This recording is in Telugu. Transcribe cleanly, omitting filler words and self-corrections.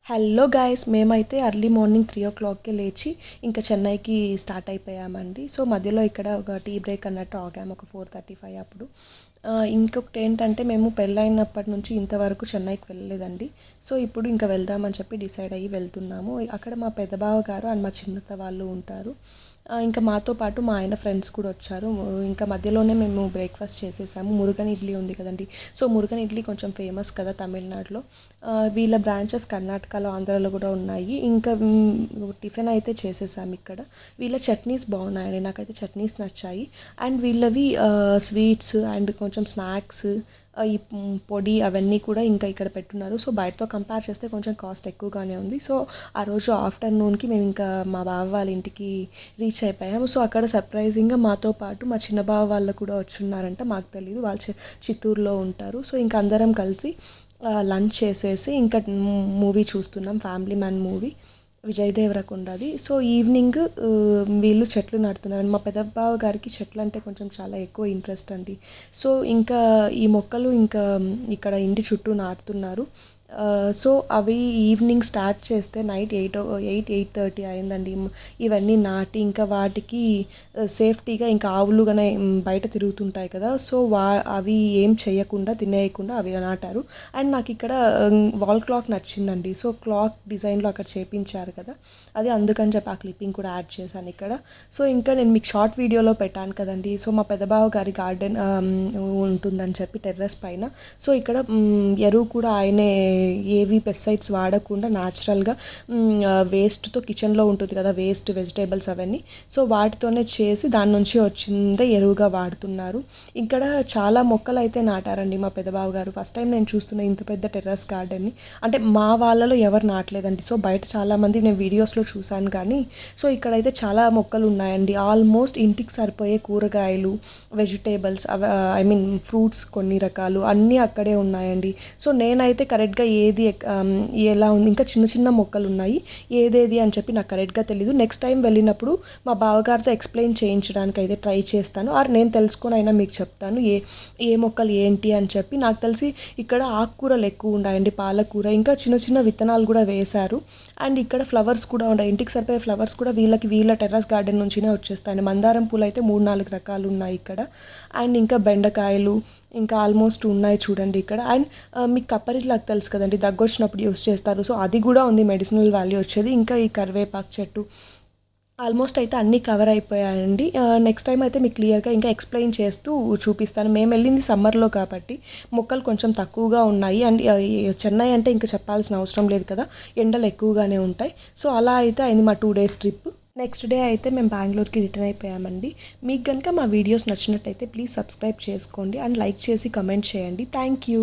హలో గాయ్స్, మేమైతే ఎర్లీ మార్నింగ్ 3 o'clockకే లేచి ఇంకా చెన్నైకి స్టార్ట్ అయిపోయామండి. సో మధ్యలో ఇక్కడ ఒక టీ బ్రేక్ అన్నట్టు ఆగాము ఒక 4:35 అప్పుడు. ఇంకొకటి ఏంటంటే మేము పెళ్ళైనప్పటి నుంచి ఇంతవరకు చెన్నైకి వెళ్ళలేదండి. సో ఇప్పుడు ఇంకా వెళ్దామని చెప్పి డిసైడ్ అయ్యి వెళ్తున్నాము. అక్కడ మా పెద్దబావ గారు అండ్ మా చిన్నత్త వాళ్ళు ఉంటారు. ఇంకా మాతో పాటు మా ఆయన ఫ్రెండ్స్ కూడా వచ్చారు. ఇంకా మధ్యలోనే మేము బ్రేక్ఫాస్ట్ చేసేసాము. మురుగన్ ఇడ్లీ ఉంది కదండి. సో మురుగన్ ఇడ్లీ కొంచెం ఫేమస్ కదా తమిళనాడులో. వీళ్ళ బ్రాంచెస్ కర్ణాటకలో, ఆంధ్రాలో కూడా ఉన్నాయి. ఇంకా టిఫిన్ అయితే చేసేసాము ఇక్కడ. వీళ్ళ చట్నీస్ బాగున్నాయండి, నాకైతే చట్నీస్ నచ్చాయి. అండ్ వీళ్ళవి స్వీట్స్ అండ్ కొంచెం స్నాక్స్, ఈ పొడి అవన్నీ కూడా ఇంకా ఇక్కడ పెట్టున్నారు. సో బయటతో కంపేర్ చేస్తే కొంచెం కాస్ట్ ఎక్కువగానే ఉంది. సో ఆ రోజు ఆఫ్టర్నూన్కి మేము ఇంకా మా బావ వాళ్ళ ఇంటికి రీచ్ అయిపోయాము. సో అక్కడ సర్ప్రైజింగ్గా మాతో పాటు మా చిన్న బావ వాళ్ళు కూడా వచ్చున్నారంట. మాకు తెలియదు, వాళ్ళు చిత్తూరులో ఉంటారు. సో ఇంకా అందరం కలిసి లంచ్ చేసేసి ఇంకా మూవీ చూస్తున్నాం, ఫ్యామిలీ మ్యాన్ మూవీ, విజయ్ దేవరకొండది. సో ఈవినింగ్ వీళ్ళు చెట్లు నాటుతున్నారు. మా పెద్దబావ గారికి చెట్లు అంటే కొంచెం చాలా ఎక్కువ ఇంట్రెస్ట్ అండి. సో ఇంకా ఈ మొక్కలు ఇంకా ఇక్కడ ఇంటి చుట్టూ నాటుతున్నారు. సో అవి ఈవినింగ్ స్టార్ట్ చేస్తే నైట్ 8:30 అయిందండి. ఇవన్నీ నాటి ఇంకా వాటికి సేఫ్టీగా ఇంకా ఆవులుగానే బయట తిరుగుతుంటాయి కదా. సో అవి ఏం చేయకుండా తినేయకుండా అవి నాటారు. అండ్ నాకు ఇక్కడ వాల్ క్లాక్ నచ్చిందండి. సో క్లాక్ డిజైన్లో అక్కడ చేపించారు కదా, అది అందుకని చెప్పి ఆ క్లిప్పింగ్ కూడా యాడ్ చేశాను ఇక్కడ. సో ఇంకా నేను మీకు షార్ట్ వీడియోలో పెట్టాను కదండి. సో మా పెద్దబావ గారి గార్డెన్ ఉంటుందని చెప్పి టెర్రస్ పైన. సో ఇక్కడ ఎరువు కూడా ఆయనే ఏవి పెస్టిసైడ్స్ వాడకుండా న్యాచురల్గా వేస్ట్తో, కిచెన్లో ఉంటుంది కదా వేస్ట్ వెజిటేబుల్స్ అవన్నీ, సో వాటితోనే చేసి దాని నుంచి వచ్చిందే ఎరువుగా వాడుతున్నారు. ఇక్కడ చాలా మొక్కలు అయితే నాటారండి మా పెద్దబావ గారు. ఫస్ట్ టైం నేను చూస్తున్న ఇంత పెద్ద టెర్రస్ గార్డెన్ని. అంటే మా వాళ్ళలో ఎవరు నాటలేదండి. సో బయట చాలామంది నేను వీడియోస్లో చూశాను కానీ, సో ఇక్కడైతే చాలా మొక్కలు ఉన్నాయండి. ఆల్మోస్ట్ ఇంటికి సరిపోయే కూరగాయలు, వెజిటేబుల్స్, ఐ మీన్ ఫ్రూట్స్ కొన్ని రకాలు అన్నీ అక్కడే ఉన్నాయండి. సో నేనైతే కరెక్ట్గా ఏది ఎలా ఉంది, ఇంకా చిన్న చిన్న మొక్కలు ఉన్నాయి, ఏదేది అని చెప్పి నాకు కరెక్ట్గా తెలీదు. నెక్స్ట్ టైం వెళ్ళినప్పుడు మా బావగారితో ఎక్స్ప్లెయిన్ చేయించడానికి అయితే ట్రై చేస్తాను. ఆర్ నేను తెలుసుకొని అయినా మీకు చెప్తాను ఏ మొక్కలు ఏంటి అని చెప్పి. నాకు తెలిసి ఇక్కడ ఆకుకూరలు ఎక్కువ ఉన్నాయండి, పాలకూర, ఇంకా చిన్న చిన్న విత్తనాలు కూడా వేశారు. అండ్ ఇక్కడ ఫ్లవర్స్ కూడా ఉన్నాయి, ఇంటికి సరిపోయే ఫ్లవర్స్ కూడా వీళ్ళ టెర్రస్ గార్డెన్ నుంచినే వచ్చేస్తాయండి. మందారం పూలు అయితే 3-4 రకాలు ఉన్నాయి ఇక్కడ. అండ్ ఇంకా బెండకాయలు ఇంకా ఆల్మోస్ట్ ఉన్నాయి చూడండి ఇక్కడ. అండ్ మీకు కప్పరిల్లాకు తెలుసు కదండి, దగ్గు వచ్చినప్పుడు యూస్ చేస్తారు. సో అది కూడా ఉంది, మెడిసినల్ వాల్యూ వచ్చేది. ఇంకా ఈ కరివేపాకు చెట్టు, ఆల్మోస్ట్ అయితే అన్నీ కవర్ అయిపోయాయండి. నెక్స్ట్ టైం అయితే మీకు క్లియర్గా ఇంకా ఎక్స్ప్లెయిన్ చేస్తూ చూపిస్తాను. మేము వెళ్ళింది సమ్మర్లో కాబట్టి మొక్కలు కొంచెం తక్కువగా ఉన్నాయి. అండ్ చెన్నై అంటే ఇంకా చెప్పాల్సిన అవసరం లేదు కదా, ఎండలు ఎక్కువగానే ఉంటాయి. సో అలా అయితే అయింది మా 2 days ట్రిప్. నెక్స్ట్ డే అయితే మేము బెంగళూరుకి రిటర్న్ అయిపోయామండి. మీకు కనుక మా వీడియోస్ నచ్చినట్టయితే ప్లీజ్ సబ్స్క్రైబ్ చేసుకోండి అండ్ లైక్ చేసి కమెంట్ చేయండి. Thank you.